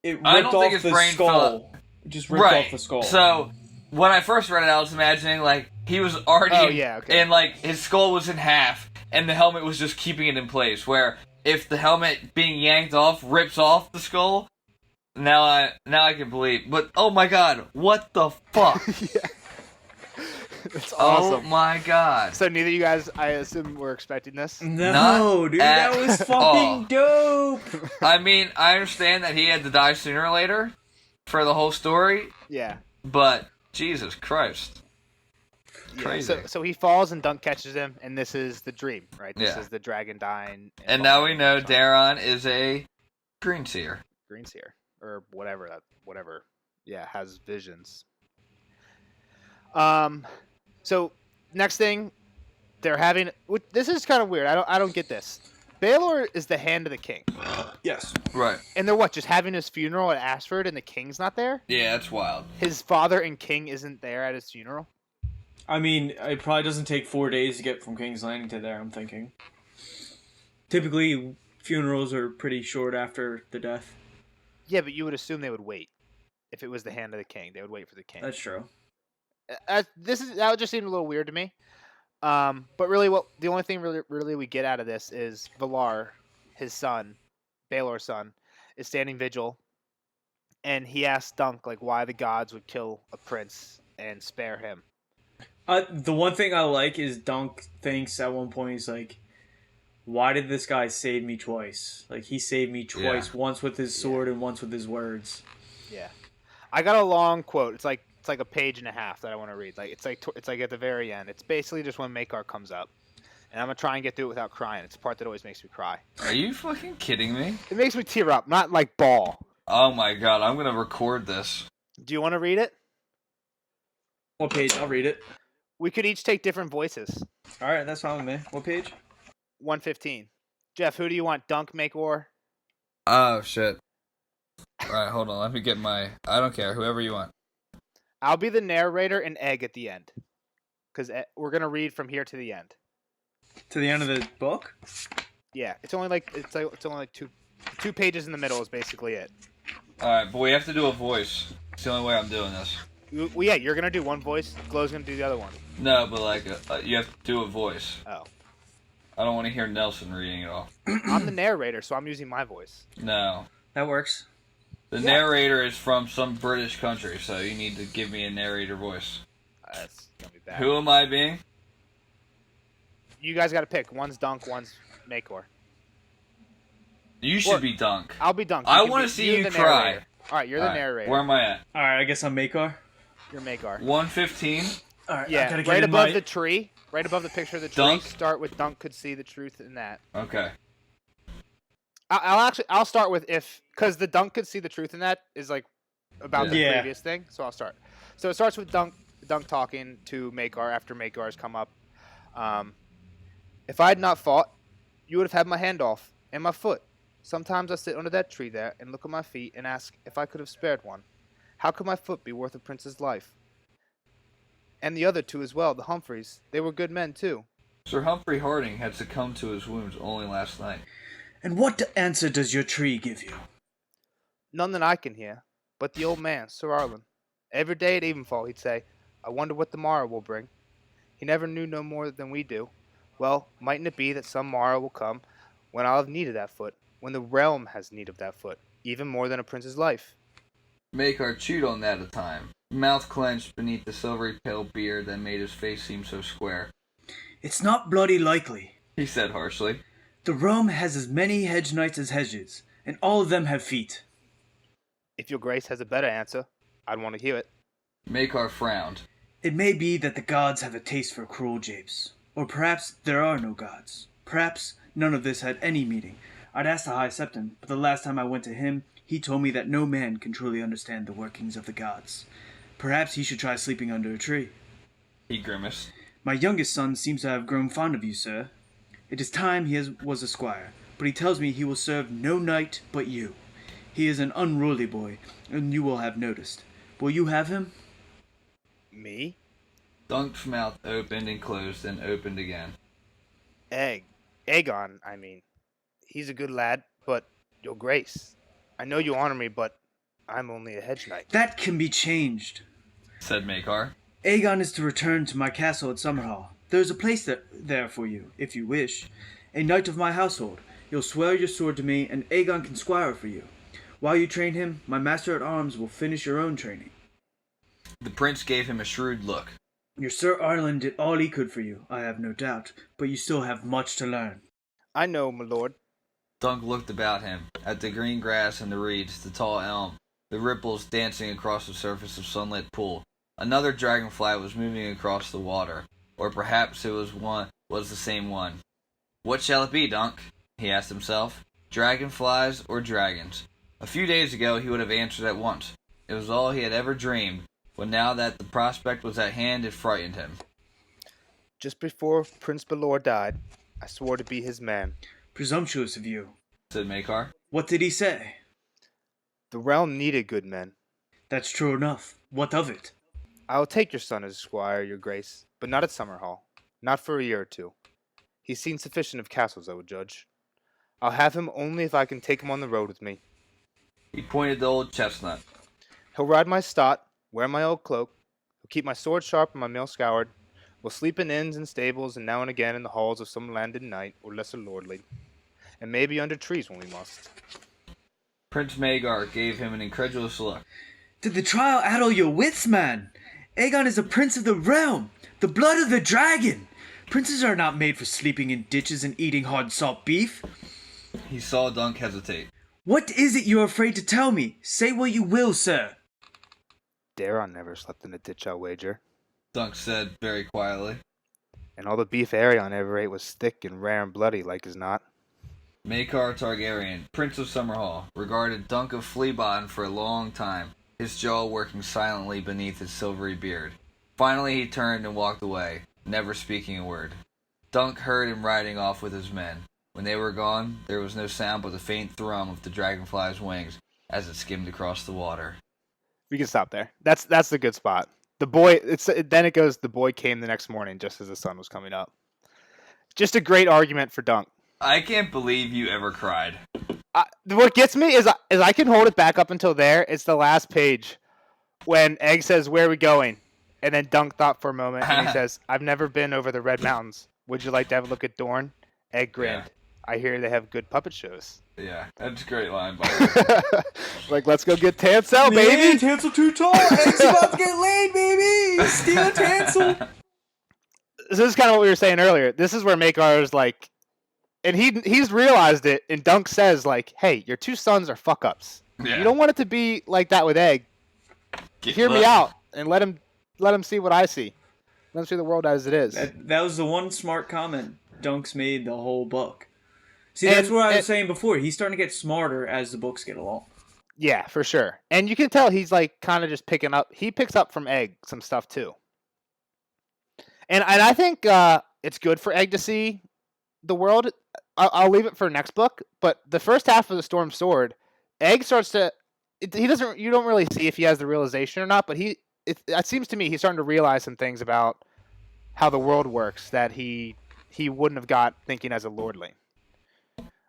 it ripped I don't off think his the brain skull. fell out. It just ripped right. off the skull. So when I first read it, I was imagining like he was already Oh, yeah, okay. and like his skull was in half, and the helmet was just keeping it in place. Where if the helmet being yanked off rips off the skull, now I can believe. But oh my god, what the fuck? It's Oh awesome. my god. So neither of you guys, I assume, were expecting this? no, Not dude, at that was fucking all. dope. I mean, I understand that he had to die sooner or later for the whole story, Yeah. but Jesus Christ. Yeah, Crazy. so he falls and Dunk catches him, and this is the dream, right? This Yeah. is the dragon dying. And now we falling know and so on. Daron is a green seer. Green's here, or whatever. Yeah, has visions. So next thing, they're having. This is kind of weird. I don't get this. Baelor is the hand of the king, Yes. Right. and they're just having his funeral at Ashford, and the king's not there. Yeah, that's wild. His father and king isn't there at his funeral. I mean, it probably doesn't take 4 days to get from King's Landing to there, I'm thinking. Typically, funerals are pretty short after the death. Yeah, but you would assume they would wait. If it was the hand of the king, they would wait for the king. That's true. That would just seem a little weird to me. But really, what the only thing really we get out of this is Valar, his son, Baelor's son, is standing vigil, and he asks Dunk like why the gods would kill a prince and spare him. The one thing I like is Dunk thinks at one point he's like, why did this guy save me twice? Like he saved me twice, once with his sword and once with his words. Yeah, I got a long quote. It's like a page and a half that I want to read. Like it's like at the very end. It's basically just when Makar comes up, and I'm gonna try and get through it without crying. It's the part that always makes me cry. Are you fucking kidding me? It makes me tear up, not like bawl. Oh my god, I'm gonna record this. Do you want to read it? What page? I'll read it. We could each take different voices. All right, that's fine with me. What page? 115. Jeff, who do you want? Dunk, Makor? Oh shit. Alright, hold on, let me get my... I don't care, whoever you want. I'll be the narrator and Egg at the end. Because we're going to read from here to the end. To the end of the book? Yeah, it's only like two pages in the middle is basically it. Alright, but we have to do a voice. It's the only way I'm doing this. Well, yeah, you're going to do one voice. Glow's going to do the other one. No, but like, you have to do a voice. Oh. I don't want to hear Nelson reading it all. I'm the narrator, so I'm using my voice. No. That works. The narrator is from some British country, so you need to give me a narrator voice. That's going to be bad. Who am I being? You guys got to pick. One's Dunk, one's Makor. You should be Dunk. I'll be Dunk. I want to see you cry. Alright, you're the narrator. Where am I at? All right, I guess I'm Makar. You're Makar. 115. All right, Yeah, right above the tree. Right above the picture of the tree. Dunk? Start with Dunk could see the truth in that. Okay. I'll start with because the Dunk could see the truth in that is like about the Yeah. previous thing. So I'll start. So it starts with Dunk talking to Makar after Makar's come up. If I had not fought, you would have had my hand off and my foot. Sometimes I sit under that tree there and look at my feet and ask if I could have spared one. How could my foot be worth a prince's life? And the other two as well, the Humphreys. They were good men too. Sir Humphrey Harding had succumbed to his wounds only last night. And what answer does your tree give you? None that I can hear, but the old man, Sir Arlen. Every day at evenfall he'd say, I wonder what the morrow will bring. He never knew no more than we do. Well, mightn't it be that some morrow will come when I'll have need of that foot, when the realm has need of that foot, even more than a prince's life? Makar chewed on that a time, mouth clenched beneath the silvery pale beard that made his face seem so square. It's not bloody likely. He said harshly. The realm has as many hedge knights as hedges, and all of them have feet. If your grace has a better answer, I'd want to hear it. Makar frowned. It may be that the gods have a taste for cruel japes. Or perhaps there are no gods. Perhaps none of this had any meaning. I'd asked the High Septon, but the last time I went to him, he told me that no man can truly understand the workings of the gods. Perhaps he should try sleeping under a tree. He grimaced. My youngest son seems to have grown fond of you, sir. It is time he was a squire, but he tells me he will serve no knight but you. He is an unruly boy, and you will have noticed. Will you have him? Me? Dunk's mouth opened and closed and opened again. Aegon, I mean. He's a good lad, but your grace. I know you honor me, but I'm only a hedge knight. That can be changed, said Makar. Aegon is to return to my castle at Summerhall. There is a place there for you, if you wish. A knight of my household. You'll swear your sword to me, and Aegon can squire for you. While you train him, my master-at-arms will finish your own training. The prince gave him a shrewd look. Your Sir Arlen did all he could for you, I have no doubt, but you still have much to learn. I know, my lord. Dunk looked about him, at the green grass and the reeds, the tall elm, the ripples dancing across the surface of sunlit pool. Another dragonfly was moving across the water, or perhaps it was the same one. What shall it be, Dunk? He asked himself. Dragonflies or dragons? A few days ago he would have answered at once. It was all he had ever dreamed, but now that the prospect was at hand, it frightened him. Just before Prince Baelor died, I swore to be his man. Presumptuous of you, said Makar. What did he say? The realm needed good men. That's true enough. What of it? I will take your son as a squire, your grace, but not at Summerhall. Not for a year or two. He's seen sufficient of castles, I would judge. I'll have him only if I can take him on the road with me. He pointed to old Chestnut. He'll ride my stot, wear my old cloak, he'll keep my sword sharp and my mail scoured, We'll sleep in inns and stables, and now and again in the halls of some landed knight or lesser lordly, and maybe under trees when we must. Prince Magar gave him an incredulous look. Did the trial addle your wits, man? Aegon is a prince of the realm, the blood of the dragon. Princes are not made for sleeping in ditches and eating hard salt beef. He saw Dunk hesitate. What is it you're afraid to tell me? Say what you will, sir. Daron never slept in a ditch, I'll wager. Dunk said very quietly. And all the beef Aerion ever ate was thick and rare and bloody, like as not. Maekar Targaryen, Prince of Summerhall, regarded Dunk of Fleabon for a long time, his jaw working silently beneath his silvery beard. Finally he turned and walked away, never speaking a word. Dunk heard him riding off with his men. When they were gone, there was no sound but the faint thrum of the dragonfly's wings as it skimmed across the water. We can stop there. That's the good spot. The boy. Then it goes. The boy came the next morning, just as the sun was coming up. Just a great argument for Dunk. I can't believe you ever cried. What gets me is I can hold it back up until there. It's the last page when Egg says, "Where are we going?" And then Dunk thought for a moment, and he says, "I've never been over the Red Mountains. Would you like to have a look at Dorne?" Egg grinned. Yeah. I hear they have good puppet shows. Yeah, that's a great line, by the way. Like, let's go get Tansel, baby! Tansel too tall! Egg's about to get laid, baby! Steal Tansel! This is kind of what we were saying earlier. This is where Maekar is like, and he's realized it, and Dunk says, like, hey, your two sons are fuck-ups. Yeah. You don't want it to be like that with Egg. Hear me out, and let him see what I see. Let him see the world as it is. That was the one smart comment Dunk's made the whole book. See, that's what I was saying before. He's starting to get smarter as the books get along. Yeah, for sure. And you can tell he's like kind of just picking up. He picks up from Egg some stuff too. And I think it's good for Egg to see the world. I'll leave it for next book. But the first half of the Storm Sword, Egg starts to. He doesn't. You don't really see if he has the realization or not. But it seems to me he's starting to realize some things about how the world works that he wouldn't have got thinking as a lordling.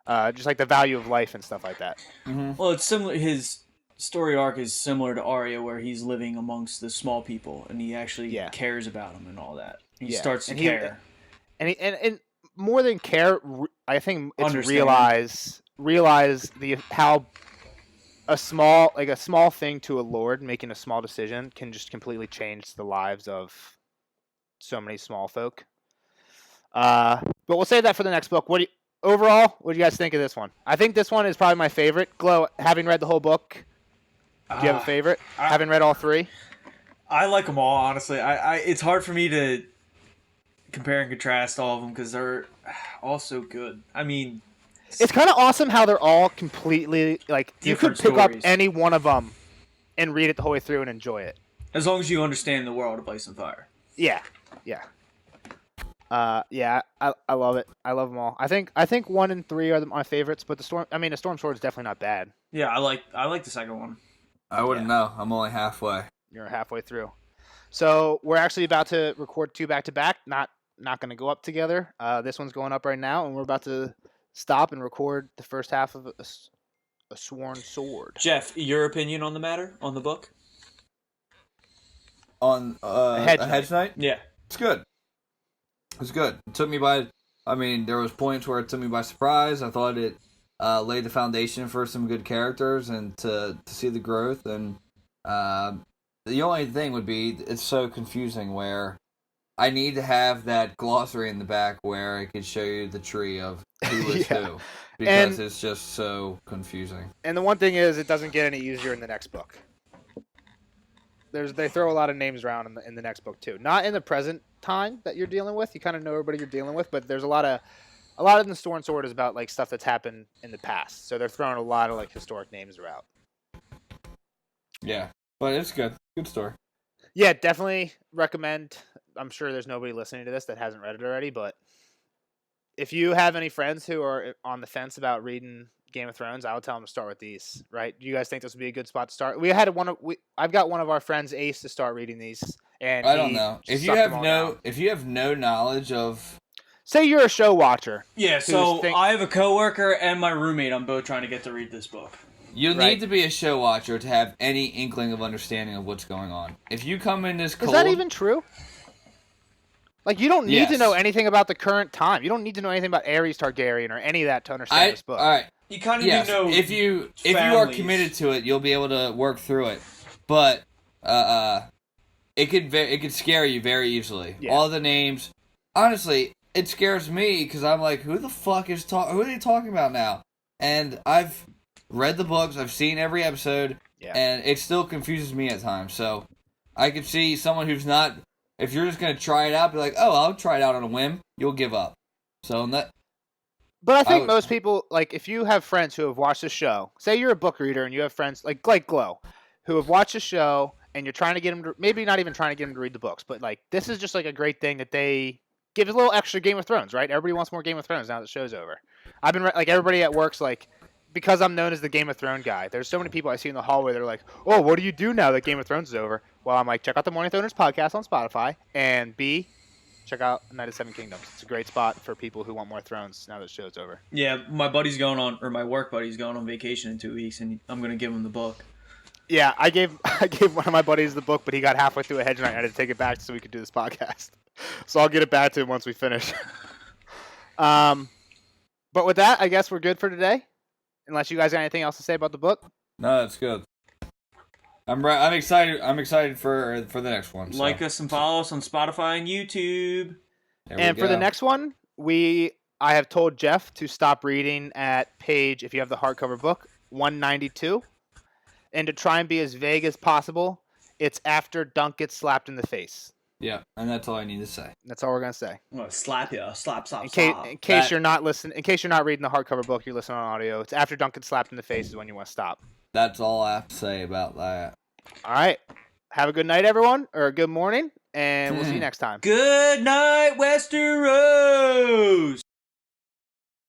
Just like the value of life and stuff like that. Mm-hmm. Well, it's similar. His story arc is similar to Arya, where he's living amongst the small people, and he actually cares about them and all that. He starts to care, and more than care, I think it's realize how a small thing to a lord making a small decision can just completely change the lives of so many small folk. But we'll save that for the next book. Overall, what do you guys think of this one? I think this one is probably my favorite. Glow, having read the whole book, do you have a favorite? Having read all three? I like them all, honestly. It's hard for me to compare and contrast all of them because they're all so good. I mean... It's kind of awesome how they're all completely, like, you could pick up any one of them and read it the whole way through and enjoy it. As long as you understand the world of Ice and Fire. Yeah. I love it. I love them all. I think 1 and 3 are my favorites, but the Storm Sword is definitely not bad. Yeah, I like the second one. I wouldn't know. I'm only halfway. You're halfway through. So we're actually about to record 2 back to back. Not going to go up together. This one's going up right now, and we're about to stop and record the first half of a Sworn Sword. Jeff, your opinion on the matter on the book? On Hedge Knight? Yeah, it's good. It was good. It took me by... there was points where it took me by surprise. I thought it laid the foundation for some good characters and to see the growth. And the only thing would be, it's so confusing where I need to have that glossary in the back where I could show you the tree of who is who. Because it's just so confusing. And the one thing is, it doesn't get any easier in the next book. They throw a lot of names around in the next book too. Not in the present time that you're dealing with. You kind of know everybody you're dealing with, but there's a lot of the Sworn Sword is about like stuff that's happened in the past. So they're throwing a lot of like historic names around. Yeah, but it's good. Good story. Yeah, definitely recommend. I'm sure there's nobody listening to this that hasn't read it already, but if you have any friends who are on the fence about reading Game of Thrones, I would tell them to start with these. Right? Do you guys think this would be a good spot to start? I've got one of our friends, Ace, to start reading these, and I don't know if you have no knowledge of. Say you're a show watcher. Yeah, so I have a coworker and my roommate. I'm both trying to get to read this book. You need to be a show watcher to have any inkling of understanding of what's going on. If you come in this cold... Is that even true? Like, you don't need to Yes. know anything about the current time. You don't need to know anything about Ares Targaryen or any of that to understand this book. All right. You kind of Yes. need to know If you are families. committed to it, you'll be able to work through it. But it could scare you very easily. Yeah. All the names. Honestly, it scares me because I'm like, who the fuck is who are they talking about now? And I've read the books, I've seen every episode, and it still confuses me at times. So I could see someone who's not. If you're just gonna try it out, be like, oh, I'll try it out on a whim. You'll give up. So that. But I think most people, like, if you have friends who have watched the show, say you're a book reader and you have friends like Glow, who have watched the show and you're trying to get them to, maybe not even trying to get them to read the books, but like this is just like a great thing that they give a little extra Game of Thrones, right? Everybody wants more Game of Thrones now that the show's over. I've been like everybody at work's like, because I'm known as the Game of Thrones guy. There's so many people I see in the hallway that are like, "Oh, what do you do now that Game of Thrones is over?" Well, I'm like, check out the Morning Throners podcast on Spotify, and B, check out Night of Seven Kingdoms. It's a great spot for people who want more Thrones now that the show's over. Yeah, my work buddy's going on vacation in 2 weeks, and I'm gonna give him the book. Yeah, I gave one of my buddies the book, but he got halfway through a Hedge night and I had to take it back so we could do this podcast. So I'll get it back to him once we finish. But with that, I guess we're good for today. Unless you guys got anything else to say about the book. No, that's good. I'm excited. I'm excited for the next one. So. Like us and follow us on Spotify and YouTube. And for the next one, I have told Jeff to stop reading at page, if you have the hardcover book, 192. And to try and be as vague as possible, it's after Dunk gets slapped in the face. Yeah, and that's all I need to say. That's all we're gonna say. I'm gonna slap you. Slap. In case you're not listening, in case you're not reading the hardcover book, you're listening on audio. It's after Dunk gets slapped in the face is when you want to stop. That's all I have to say about that. All right. Have a good night, everyone, or a good morning, and we'll see you next time. Good night, Westeros.